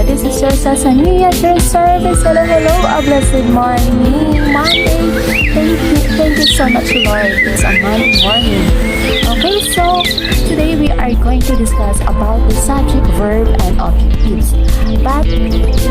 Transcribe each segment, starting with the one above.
This is your Sasani at your service. Hello, hello, a blessed morning, Monday. Thank you so much, Lord. It's a Monday morning. Okay, so today we are going to discuss about the subject, verb, and objectives. But it's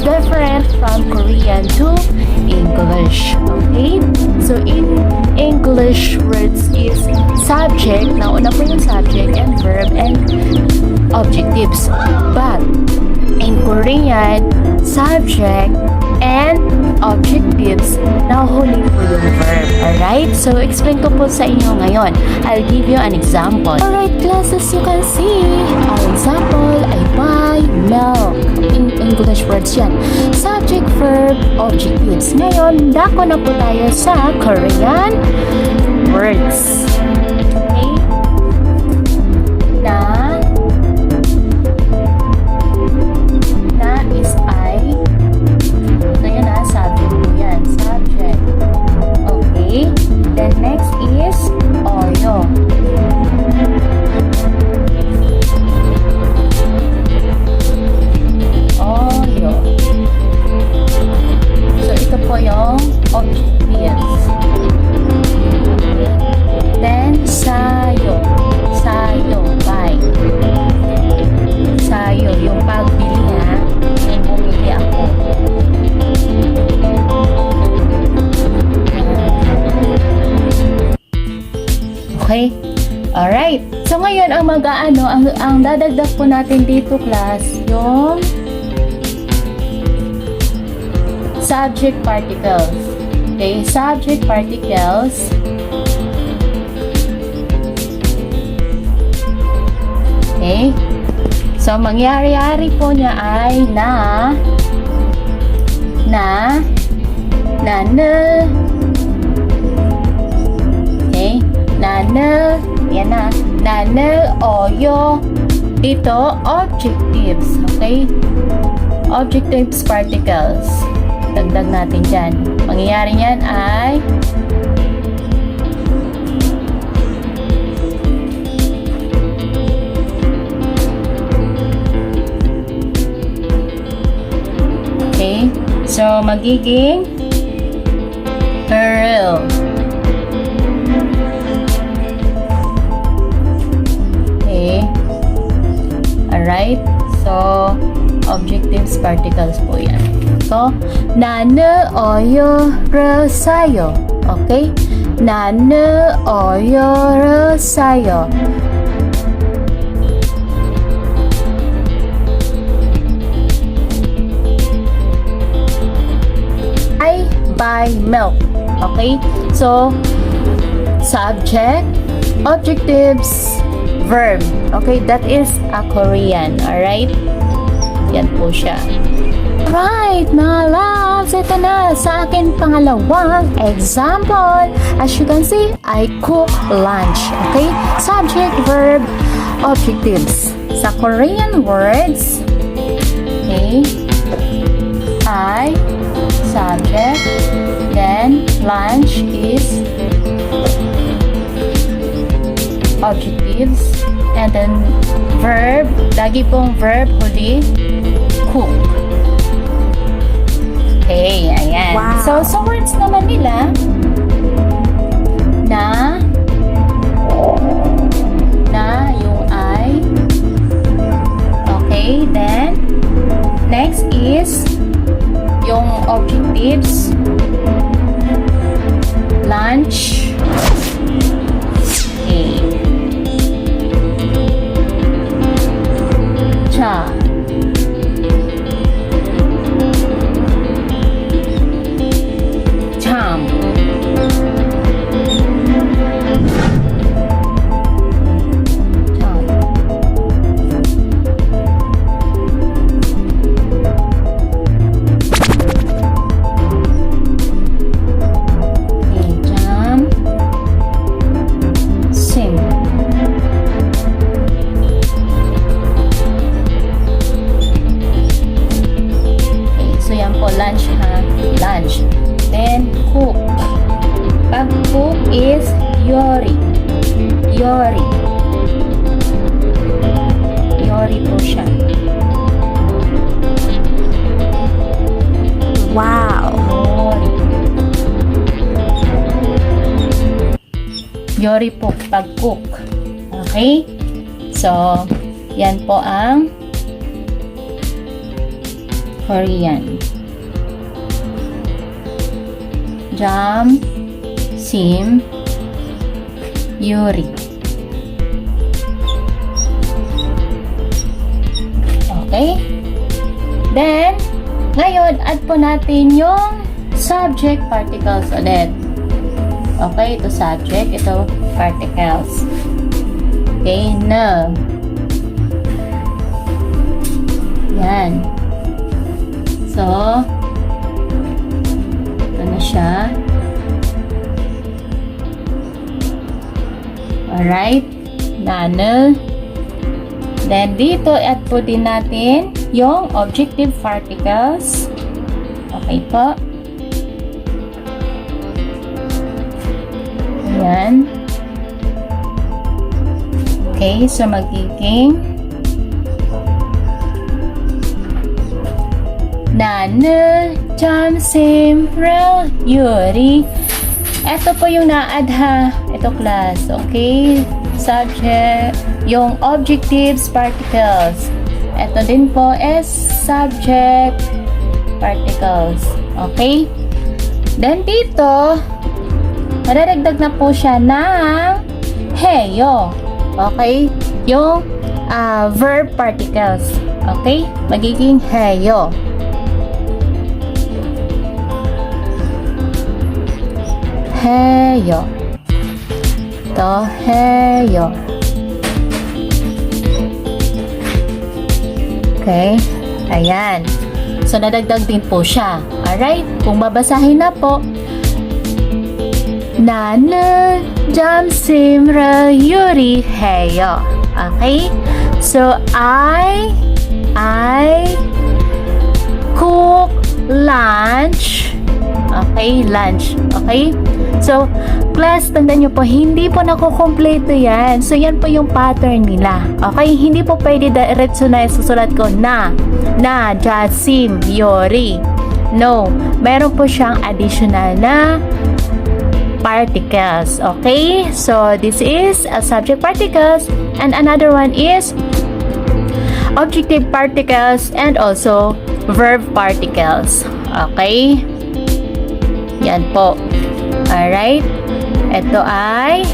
different from Korean to English. Okay, so in English, words is subject. Nauna po yung subject and verb and objectives. But in Korean, subject and objectives, nahuhuli po yung verb. Alright? So, explain ko po sa inyo ngayon. I'll give you an example. Alright, class, as you can see, our example ay buy milk. In English words yan. Subject, verb, objectives. Ngayon, dako na po tayo sa Korean words. Okay? Na is I. So, yan na. Subject po yan. Subject. Okay. Then, next is oyo. Oyo. So, ito po yung objectives. Okay. Then, sayo. Sayo. Buy. Sayo. Yung pagbili ha. Yung bumili ako. Okay? Alright. So, ngayon, ang dadagdag po natin dito, class, yung subject particles. Okay? Subject particles. Okay? So, mangyari-ari po niya ay na, okay? Yan na. Oyo. Dito, objectives. Okay? Objectives particles. Dagdag natin dyan. Mangyayari niyan ay okay? So, magiging pearl. Okay? Alright? So, objectives particles po yan. So, 나는 어여를 사요. Okay? 나는 어여를 사요. I buy milk. Okay? So, subject, objectives, verb. Okay? That is a Korean. Alright? Yan po siya. Right, mga loves, ito na sa akin pangalawang example. As you can see, I cook lunch. Okay? Subject, verb, objectives. Sa Korean words, okay, I, subject, then lunch is objectives, and then verb, lagi pong verb, huli, cook. Okay, ayan. Wow. So, sa words naman nila, na yung I. Okay, then, next is, yung objectives, lunch, okay, cha, cham, lunch ha, lunch. Then cook. Pag cook is yori. Yori. Yori po siya. Yori po pag-cook. Okay? So, yan po ang Korean. Jam, sim, yuri. Okay? Then, ngayon, add po natin yung subject particles ulit. Okay, ito subject, ito particles. Okay, na. Yan. So, ito na siya. Alright, nana. Then, dito, add po din natin yung objective particles. Okay po. Ayan. Okay, so magiging Nana, Jam, Sim, Rel, Yuri. Ito po yung na-add ha. Ito class. Okay? Subject. Yung objectives particles. Ito din po is subject particles. Okay? Then dito, madadagdag na po siya ng heyo. Okay? Yung verb particles. Okay? Magiging heyo. Heyo. Ito, heyo. Okay? Ayan. So, nadagdag din po siya. Alright? Kung babasahin na po, Nana, Jam, Simra, Yuri, heyo. Okay? So, I cook lunch. Okay? Lunch. Okay? So, class, tandaan nyo po, hindi po nakukompleto yan. So, yan po yung pattern nila. Okay? Hindi po pwede diretso na susulat ko na, Jasim, Yori. No. Meron po siyang additional na particles. Okay? So, this is a subject particles and another one is objective particles and also verb particles. Okay? Yan po. Alright? Ito ay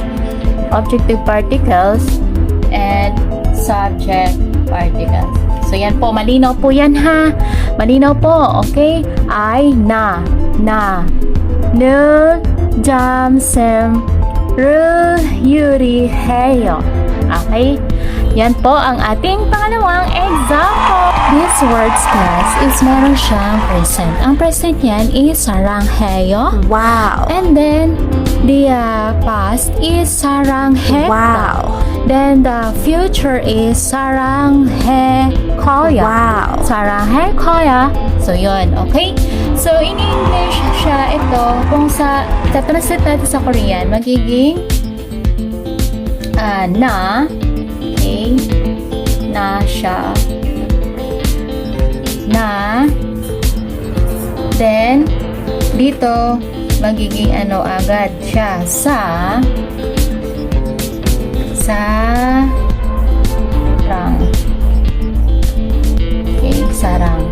objective particles and subject particles. So, yan po. Malinaw po yan ha. Malinaw po. Okay? I, na, no, Jam, Sem, Ru, Yuri, heyo. Okay? Yan po ang ating pangalawang example. This words class is meron siyang present. Ang present yan is sarang heyo. Wow. And then, the past is sarang hekta. Wow. Then, the future is sarang he koya. Wow. Sarang he koya. So, yun. Okay? So, in English siya ito. Kung translate natin sa Korean, magiging na. Okay? Na siya. Na. Then, dito, magiging ano agad siya. Sarang. Okay, sarang.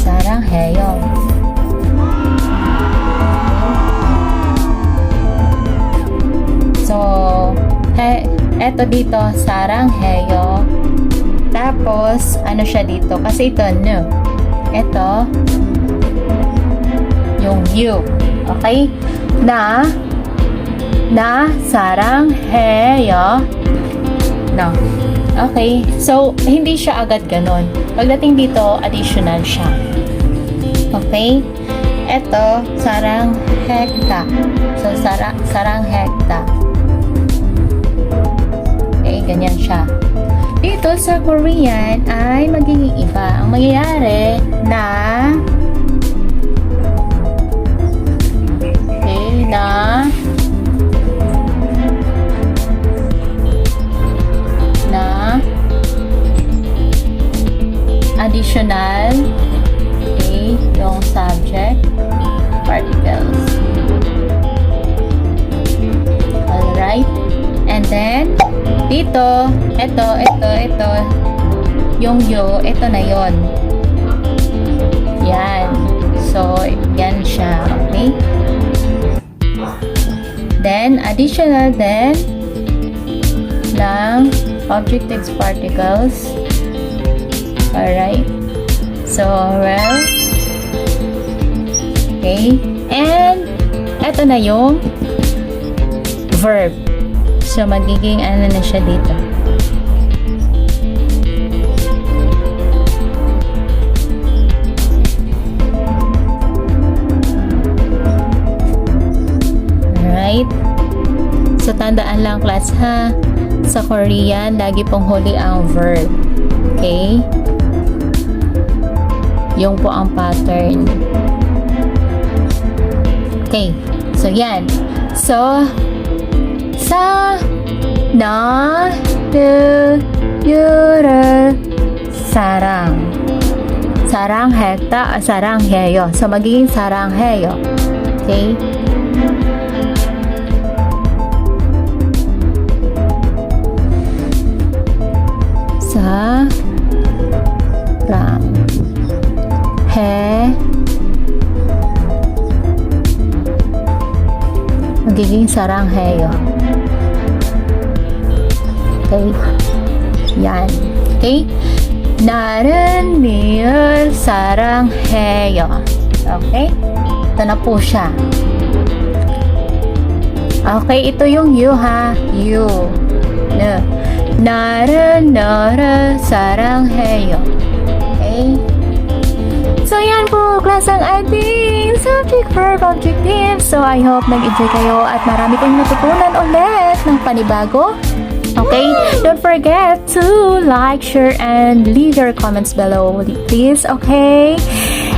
Sarang heyo. So, eto dito, sarang heyo. Tapos, ano siya dito? Kasi ito, no. Ito, yung you. Okay? Na, sarang heyo. No. Okay? So, hindi siya agad ganon. Pagdating dito, additional siya. Okay? Ito, sarang hekta. So, sarang hekta. Okay, ganyan siya. Dito sa Korean ay magiging iba. Ang mangyayari na additional okay, yung subject particles. Alright? And then, dito, ito, yung yo, ito na yon. Yan. So, yan siya. Okay? Then, additional then ng objectives particles. Alright? So, well, okay? And, eto na yung verb. So, magiging ano na siya dito. Alright? So, tandaan lang class ha. Sa Korean, lagi pong huli ang verb. Okay? Yung po ang pattern. Okay. So, yan. So, sa na yu를 사랑했다, 사랑해요. So, magiging 사랑해요. Okay? Magiging 사랑해요. Okay? Yan. Okay? 나는 니을 사랑해요. Okay? Ito na po siya. Okay, ito yung you ha. You. No. 나는 너를 사랑해요. Okay? So, yan po, class ang ating subject, verb, objective. So, I hope nag-enjoy kayo at marami kayong natutunan ulit ng panibago. Okay? Don't forget to like, share, and leave your comments below, please. Okay?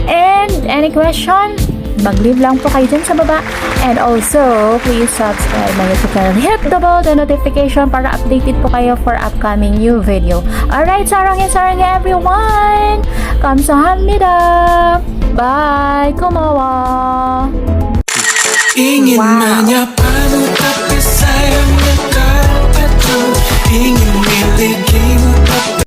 And any question? Mag-leave lang po kayo dyan sa baba. And also, please subscribe my YouTube channel. Hit the bell, the notification para updated po kayo for upcoming new video. Alright, saranghe everyone! 감사합니다. Bye! 고마워! ingin wow.